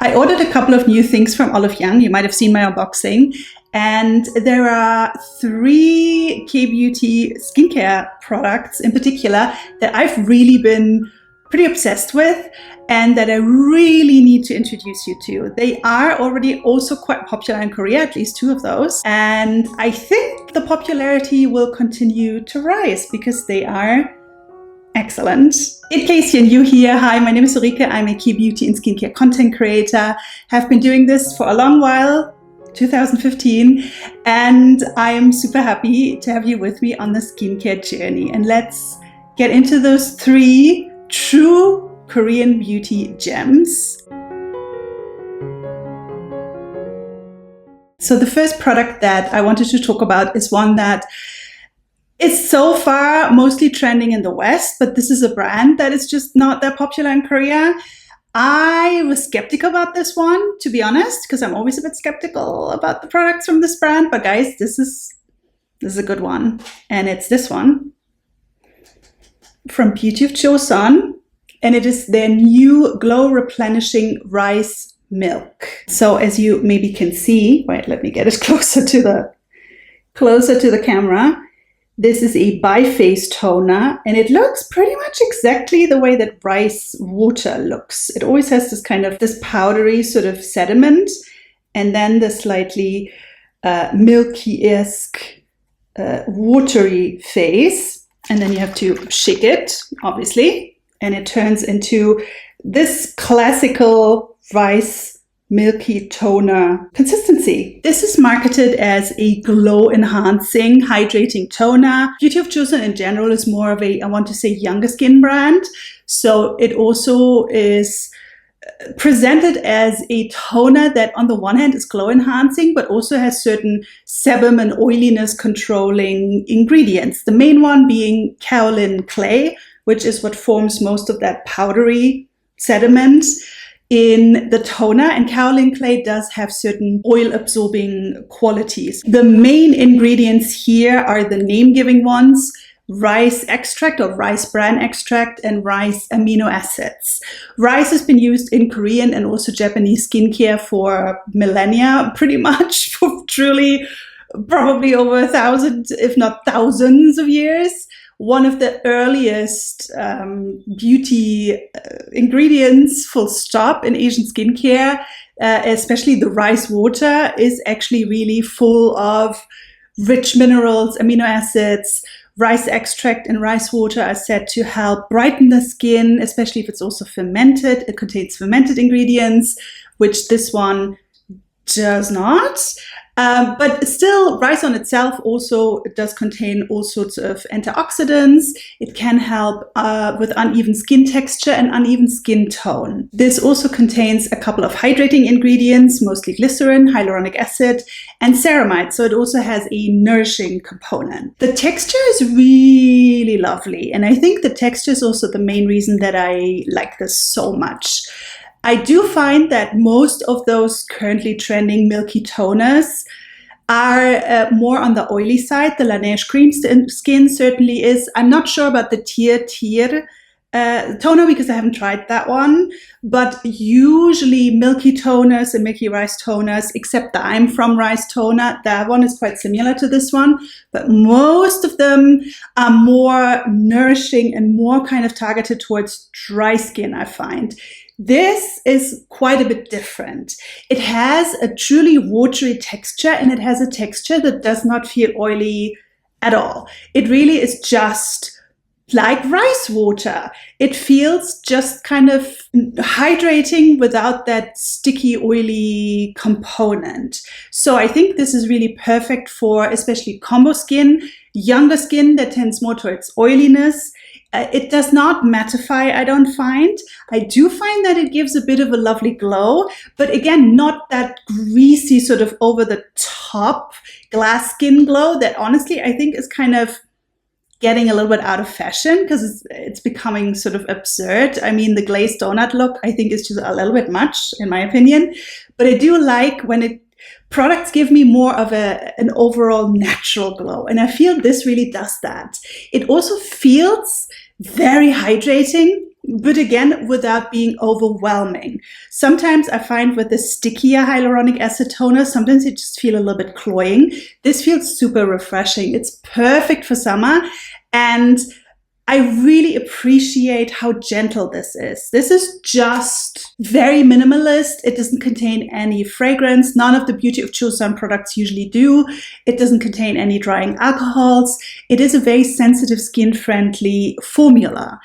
I ordered a couple of new things from Olive Young. You might have seen my unboxing. And there are 3 K-Beauty skincare products in particular that I've really been pretty obsessed with and that I really need to introduce you to. They are already also quite popular in Korea, at least 2 of those. And I think the popularity will continue to rise because they are excellent. In case you're new here, hi, my name is Ulrike. I'm a K-Beauty and skincare content creator. Have been doing this for a long while, 2015, and I am super happy to have you with me on the skincare journey. And let's get into those 3 true Korean beauty gems. So the first product that I wanted to talk about is one that is so far mostly trending in the West, but this is a brand that is just not that popular in Korea. I was skeptical about this one, to be honest, because I'm always a bit skeptical about the products from this brand. But guys, this is a good one. And it's this one from Beauty of Joseon. And it is their new Glow Replenishing Rice Milk. So as you maybe can see, wait, let me get it closer to the camera. This is a bi-phase toner, and it looks pretty much exactly the way that rice water looks. It always has this powdery sort of sediment, and then the slightly milky-esque watery phase. And then you have to shake it, obviously, and it turns into this classical rice milky toner consistency. This is marketed as a glow enhancing hydrating toner. Beauty of Joseon in general is more of a, I want to say, younger skin brand. So it also is presented as a toner that on the one hand is glow enhancing, but also has certain sebum and oiliness controlling ingredients. The main one being kaolin clay, which is what forms most of that powdery sediment in the toner, and kaolin clay does have certain oil absorbing qualities. The main ingredients here are the name-giving ones: rice extract or rice bran extract and rice amino acids. Rice has been used in Korean and also Japanese skincare for millennia, pretty much, for truly probably over 1,000, if not thousands of years. One of the earliest beauty ingredients, full stop, in Asian skincare, especially the rice water, is actually really full of rich minerals, amino acids. Rice extract and rice water are said to help brighten the skin, especially if it's also fermented. It contains fermented ingredients, which this one does not. But still, rice on itself also does contain all sorts of antioxidants. It can help with uneven skin texture and uneven skin tone. This also contains a couple of hydrating ingredients, mostly glycerin, hyaluronic acid, and ceramide. So it also has a nourishing component. The texture is really lovely. And I think the texture is also the main reason that I like this so much. I do find that most of those currently trending milky toners are more on the oily side. The Laneige cream skin certainly is. I'm not sure about the Tier toner because I haven't tried that one. But usually milky toners and milky rice toners, except the I'm From Rice toner, that one is quite similar to this one. But most of them are more nourishing and more kind of targeted towards dry skin, I find. This is quite a bit different. It has a truly watery texture, and it has a texture that does not feel oily at all. It really is just like rice water. It feels just kind of hydrating without that sticky, oily component. So I think this is really perfect for especially combo skin, younger skin that tends more towards oiliness. It does not mattify, I don't find. I do find that it gives a bit of a lovely glow, but again, not that greasy sort of over the top glass skin glow that honestly I think is kind of getting a little bit out of fashion because it's becoming sort of absurd. I mean, the glazed donut look I think is just a little bit much in my opinion, but I do like when products give me more of an overall natural glow, and I feel this really does that. It also feels very hydrating but again, without being overwhelming. Sometimes I find with the stickier hyaluronic acid toner, sometimes you just feel a little bit cloying. This feels super refreshing. It's perfect for summer, and I really appreciate how gentle this is. This is just very minimalist. It doesn't contain any fragrance. None of the Beauty of Joseon products usually do. It doesn't contain any drying alcohols. It is a very sensitive, skin-friendly formula.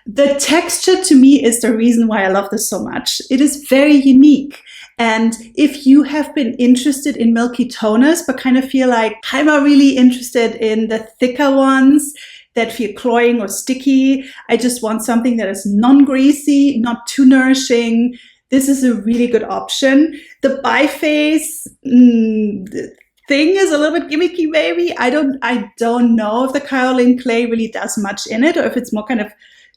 The texture to me is the reason why I love this so much. It is very unique. And if you have been interested in milky toners, but kind of feel like I'm not really interested in the thicker ones that feel cloying or sticky, I just want something that is non-greasy, not too nourishing, this is a really good option. The biface thing is a little bit gimmicky, maybe. I don't know if the kaolin clay really does much in it, or if it's more kind of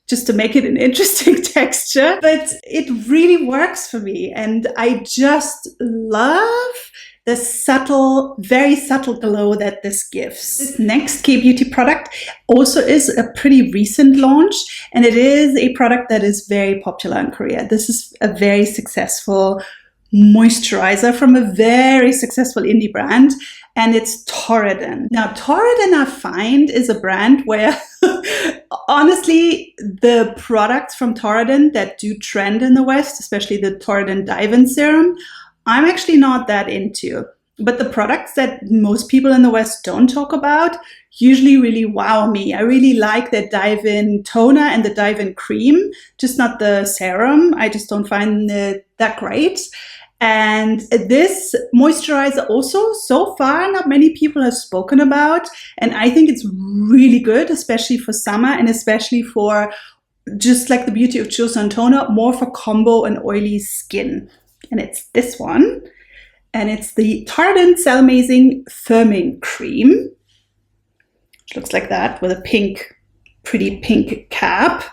just to make it an interesting texture, but it really works for me. And I just love the subtle, very subtle glow that this gives. This next K-beauty product also is a pretty recent launch, and it is a product that is very popular in Korea. This is a very successful moisturizer from a very successful indie brand, and it's Torriden. Now, Torriden, I find, is a brand where honestly, the products from Torriden that do trend in the West, especially the Torriden Dive-In Serum, I'm actually not that into. But the products that most people in the West don't talk about usually really wow me. I really like the Dive-In Toner and the Dive-In Cream, just not the serum. I just don't find it that great. And this moisturizer also, so far, not many people have spoken about. And I think it's really good, especially for summer and especially for, just like the Beauty of Joseon toner, more for combo and oily skin. And it's this one. And it's the Torriden Cellmazing Firming Cream, which looks like that with a pink, pretty pink cap.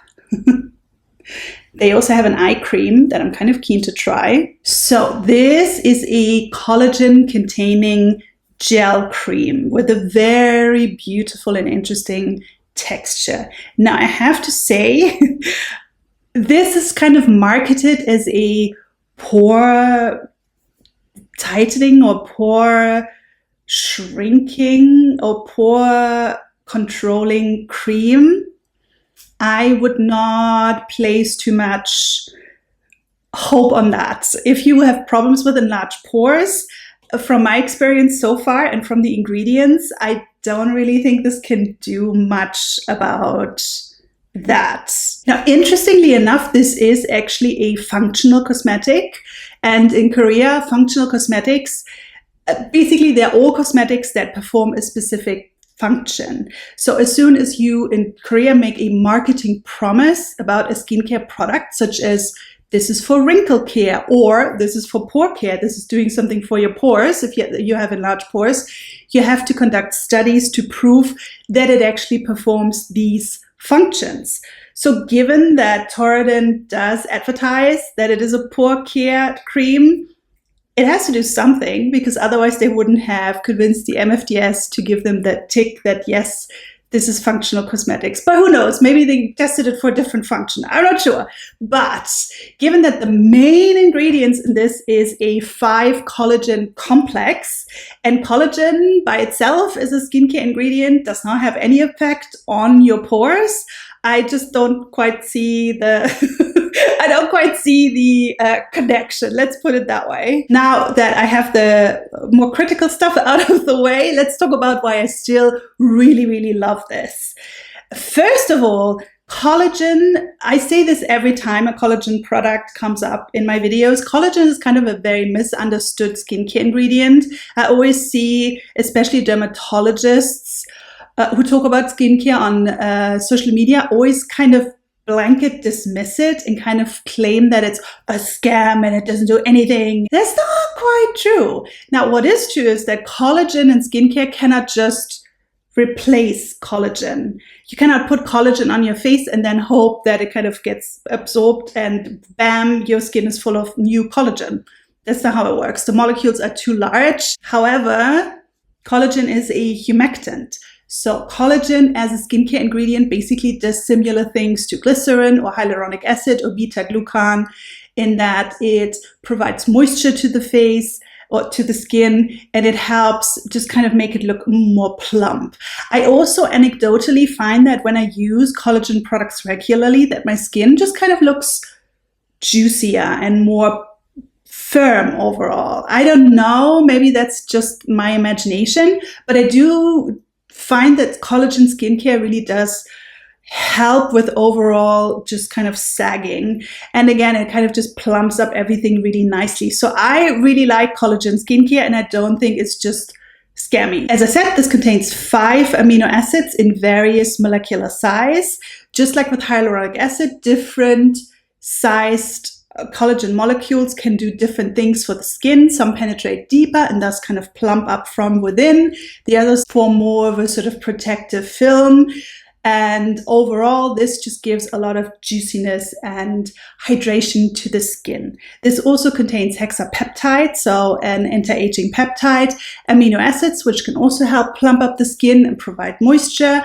They also have an eye cream that I'm kind of keen to try. So this is a collagen containing gel cream with a very beautiful and interesting texture. Now I have to say, this is kind of marketed as a pore tightening or pore shrinking or pore controlling cream. I would not place too much hope on that. If you have problems with enlarged pores, from my experience so far and from the ingredients, I don't really think this can do much about that. Now, interestingly enough, this is actually a functional cosmetic. And in Korea, functional cosmetics, basically they're all cosmetics that perform a specific function. So as soon as you in Korea make a marketing promise about a skincare product, such as this is for wrinkle care, or this is for pore care, this is doing something for your pores, if you have enlarged pores, you have to conduct studies to prove that it actually performs these functions. So given that Torriden does advertise that it is a pore care cream, it has to do something, because otherwise they wouldn't have convinced the MFDS to give them that tick that, yes, this is functional cosmetics. But who knows? Maybe they tested it for a different function. I'm not sure. But given that the main ingredients in this is a 5 collagen complex, and collagen by itself as a skincare ingredient does not have any effect on your pores, I just don't quite see the connection. Let's put it that way. Now that I have the more critical stuff out of the way, let's talk about why I still really, really love this. First of all, collagen, I say this every time a collagen product comes up in my videos. Collagen is kind of a very misunderstood skincare ingredient. I always see, especially dermatologists, who talk about skincare on social media, always kind of blanket dismiss it and kind of claim that it's a scam and it doesn't do anything. That's not quite true. Now, what is true is that collagen and skincare cannot just replace collagen. You cannot put collagen on your face and then hope that it kind of gets absorbed and bam, your skin is full of new collagen. That's not how it works. The molecules are too large. However, collagen is a humectant. So collagen as a skincare ingredient basically does similar things to glycerin or hyaluronic acid or beta-glucan, in that it provides moisture to the face or to the skin, and it helps just kind of make it look more plump. I also anecdotally find that when I use collagen products regularly, that my skin just kind of looks juicier and more firm overall. I don't know, maybe that's just my imagination, but I do find that collagen skincare really does help with overall just kind of sagging. And again, it kind of just plumps up everything really nicely. So I really like collagen skincare, and I don't think it's just scammy. As I said, this contains 5 amino acids in various molecular size. Just like with hyaluronic acid, different sized collagen molecules can do different things for the skin. Some penetrate deeper and thus kind of plump up from within. The others form more of a sort of protective film. And overall, this just gives a lot of juiciness and hydration to the skin. This also contains hexapeptide, so an anti-aging peptide, amino acids, which can also help plump up the skin and provide moisture.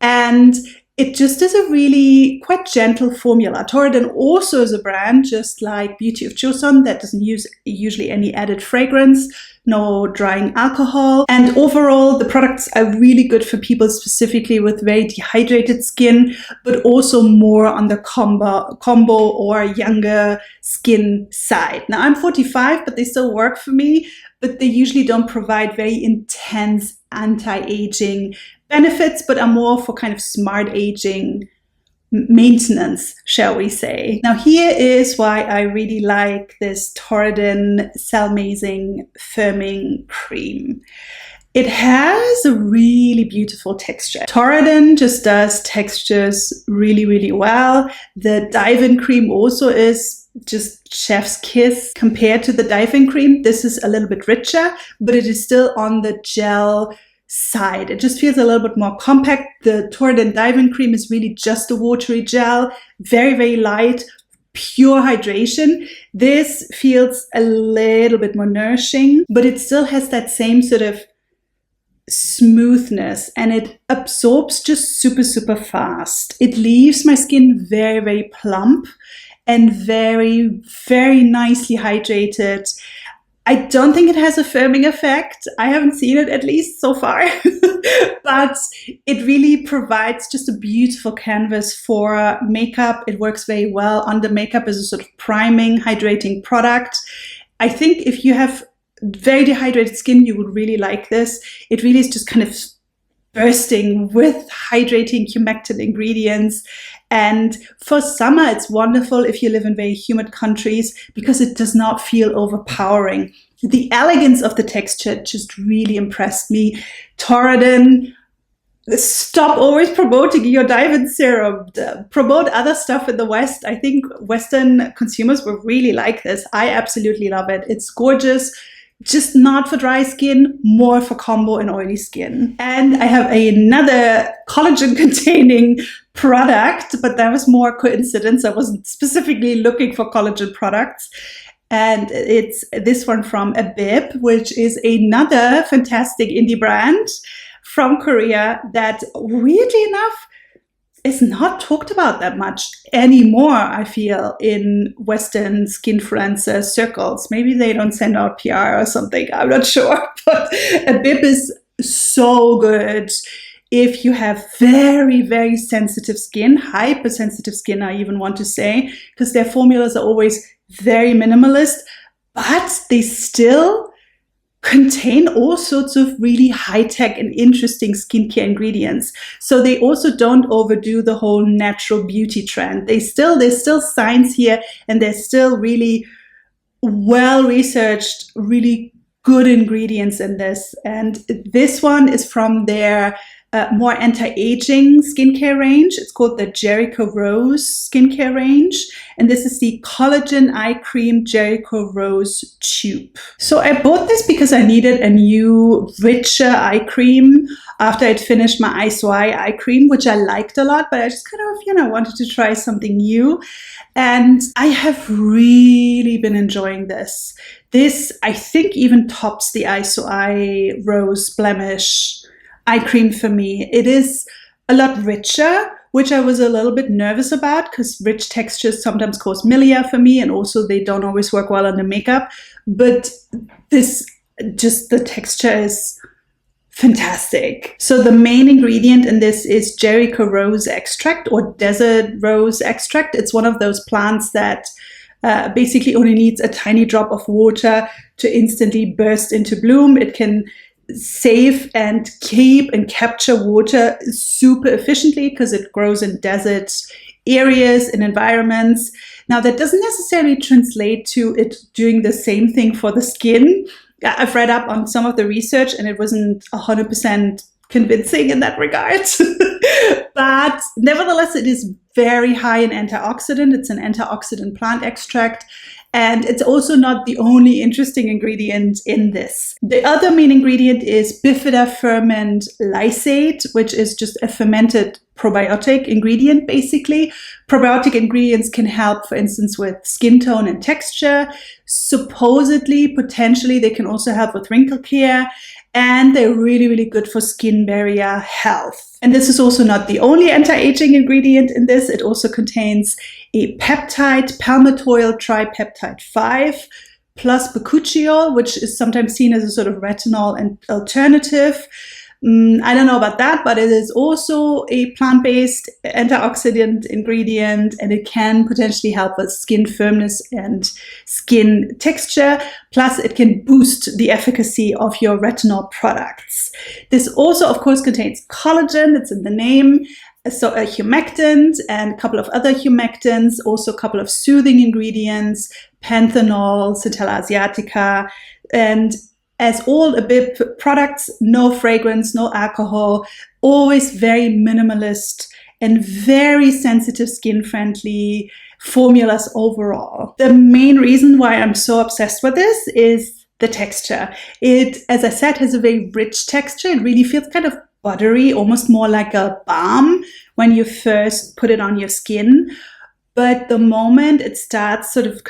And it just is a really quite gentle formula. Torriden also is a brand, just like Beauty of Joseon, that doesn't use usually any added fragrance, no drying alcohol. And overall, the products are really good for people specifically with very dehydrated skin, but also more on the combo or younger skin side. Now, I'm 45, but they still work for me, but they usually don't provide very intense anti-aging benefits, but are more for kind of smart aging maintenance, shall we say. Now, here is why I really like this Torriden Cellmazing Firming Cream. It has a really beautiful texture. Torriden just does textures really, really well. The Dive-In Cream also is just chef's kiss. Compared to the Dive-In Cream, this is a little bit richer, but it is still on the gel side. It just feels a little bit more compact. The Torriden Dive-In Cream is really just a watery gel, very, very light, pure hydration. This feels a little bit more nourishing, but it still has that same sort of smoothness, and it absorbs just super, super fast. It leaves my skin very, very plump and very, very nicely hydrated. I don't think it has a firming effect. I haven't seen it, at least so far, but it really provides just a beautiful canvas for makeup. It works very well under makeup as a sort of priming, hydrating product. I think if you have very dehydrated skin, you would really like this. It really is just kind of bursting with hydrating humectant ingredients. And for summer, it's wonderful if you live in very humid countries because it does not feel overpowering. The elegance of the texture just really impressed me. Torriden, stop always promoting your Dive-In serum. Promote other stuff in the West. I think Western consumers will really like this. I absolutely love it. It's gorgeous. Just not for dry skin, more for combo and oily skin. And I have another collagen containing product, but that was more coincidence. I wasn't specifically looking for collagen products. And it's this one from Abib, which is another fantastic indie brand from Korea that, weirdly enough, is not talked about that much anymore, I feel, in Western skinfluencer circles. Maybe they don't send out PR or something, I'm not sure. But Abib is so good if you have very, very sensitive skin, hypersensitive skin, I even want to say, because their formulas are always very minimalist, but they still contain all sorts of really high-tech and interesting skincare ingredients. So they also don't overdo the whole natural beauty trend. There's still science here, and there's still really well-researched, really good ingredients in this. And this one is from their more anti-aging skincare range. It's called the Jericho Rose skincare range. And this is the Collagen Eye Cream Jericho Rose Tube. So I bought this because I needed a new, richer eye cream after I'd finished my Eyes Wide eye cream, which I liked a lot, but I just kind of, wanted to try something new. And I have really been enjoying this. This, I think, even tops the Eyes Wide Rose Blemish eye cream for me. It is a lot richer, which I was a little bit nervous about because rich textures sometimes cause milia for me, and also they don't always work well on the makeup. But this, just the texture is fantastic. So the main ingredient in this is Jericho rose extract or desert rose extract. It's one of those plants that basically only needs a tiny drop of water to instantly burst into bloom. It can save and keep and capture water super efficiently because it grows in desert areas and environments. Now, that doesn't necessarily translate to it doing the same thing for the skin. I've read up on some of the research and it wasn't 100% convincing in that regard. But nevertheless, it is very high in antioxidant. It's an antioxidant plant extract. And it's also not the only interesting ingredient in this. The other main ingredient is bifida ferment lysate, which is just a fermented probiotic ingredient, basically. Probiotic ingredients can help, for instance, with skin tone and texture. Supposedly, potentially, they can also help with wrinkle care. And they're really, really good for skin barrier health. And this is also not the only anti-aging ingredient in this. It also contains a peptide, palmitoyl tripeptide 5, plus bakuchiol, which is sometimes seen as a sort of retinol and alternative. I don't know about that, but it is also a plant-based antioxidant ingredient, and it can potentially help with skin firmness and skin texture. Plus, it can boost the efficacy of your retinol products. This also, of course, contains collagen. It's in the name. So a humectant and a couple of other humectants, also a couple of soothing ingredients, panthenol, Centella asiatica, and as all Abib products, no fragrance, no alcohol, always very minimalist and very sensitive, skin-friendly formulas overall. The main reason why I'm so obsessed with this is the texture. It, as I said, has a very rich texture. It really feels kind of buttery, almost more like a balm when you first put it on your skin. But the moment it starts sort of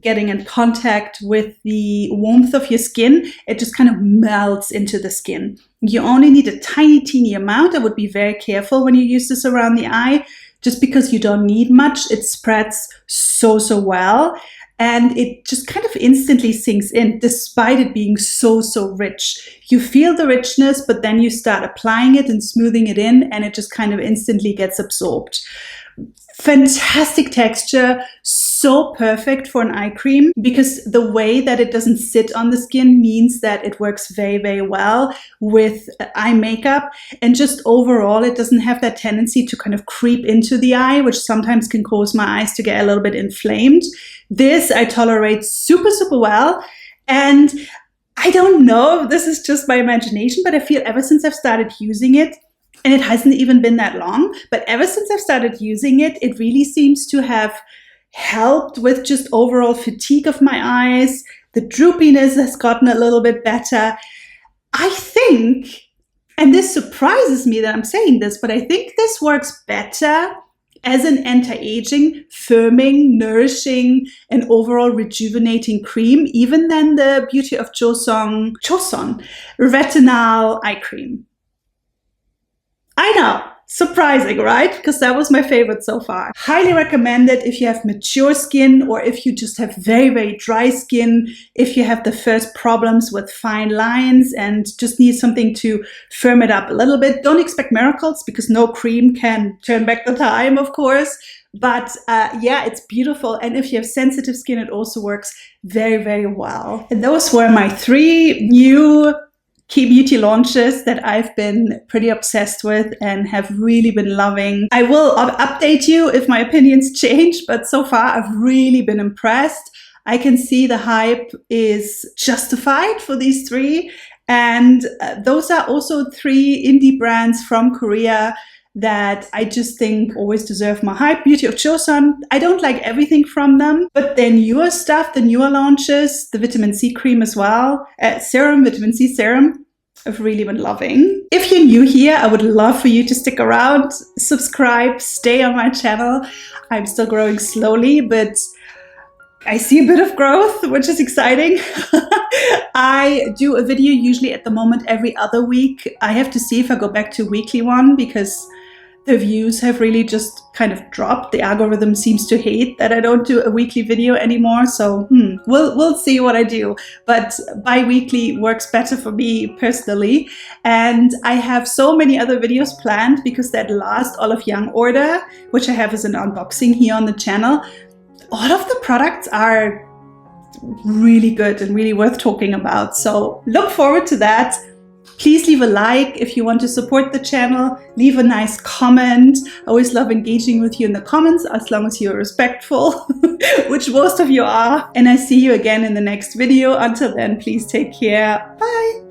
getting in contact with the warmth of your skin, it just kind of melts into the skin. You only need a tiny, teeny amount. I would be very careful when you use this around the eye, just because you don't need much. It spreads so well. And it just kind of instantly sinks in, despite it being so rich. You feel the richness, but then you start applying it and smoothing it in, and it just kind of instantly gets absorbed. Fantastic texture, so perfect for an eye cream, because the way that it doesn't sit on the skin means that it works very well with eye makeup. And just overall, it doesn't have that tendency to kind of creep into the eye, which sometimes can cause my eyes to get a little bit inflamed. This I tolerate super well. And I don't know if this is just my imagination, but I feel ever since I've started using it, and it hasn't even been that long, but ever since I've started using it, it really seems to have helped with just overall fatigue of my eyes. The droopiness has gotten a little bit better. I think, and this surprises me that I'm saying this, but I think this works better as an anti-aging, firming, nourishing, and overall rejuvenating cream, even than the Beauty of Joseon Retinol Eye Cream. I know, surprising, right? Because that was my favorite so far. Highly recommend it if you have mature skin, or if you just have very dry skin, if you have the first problems with fine lines and just need something to firm it up a little bit. Don't expect miracles, because no cream can turn back the time, of course. But yeah, it's beautiful. And if you have sensitive skin, it also works very well. And those were my 3 new key beauty launches that I've been pretty obsessed with and have really been loving. I will update you if my opinions change, but so far I've really been impressed. I can see the hype is justified for these 3. And those are also 3 indie brands from Korea that I just think always deserve my hype. Beauty of Joseon, I don't like everything from them, but their newer stuff, the newer launches, the vitamin C cream as well, vitamin C serum, I've really been loving. If you're new here, I would love for you to stick around, subscribe, stay on my channel. I'm still growing slowly, but I see a bit of growth, which is exciting. I do a video usually at the moment every other week. I have to see if I go back to weekly one because the views have really just kind of dropped. The algorithm seems to hate that I don't do a weekly video anymore. So we'll see what I do. But bi-weekly works better for me personally. And I have so many other videos planned because that last Olive Young order, which I have as an unboxing here on the channel, all of the products are really good and really worth talking about. So look forward to that. Please leave a like if you want to support the channel. Leave a nice comment. I always love engaging with you in the comments as long as you're respectful, which most of you are. And I see you again in the next video. Until then, please take care. Bye.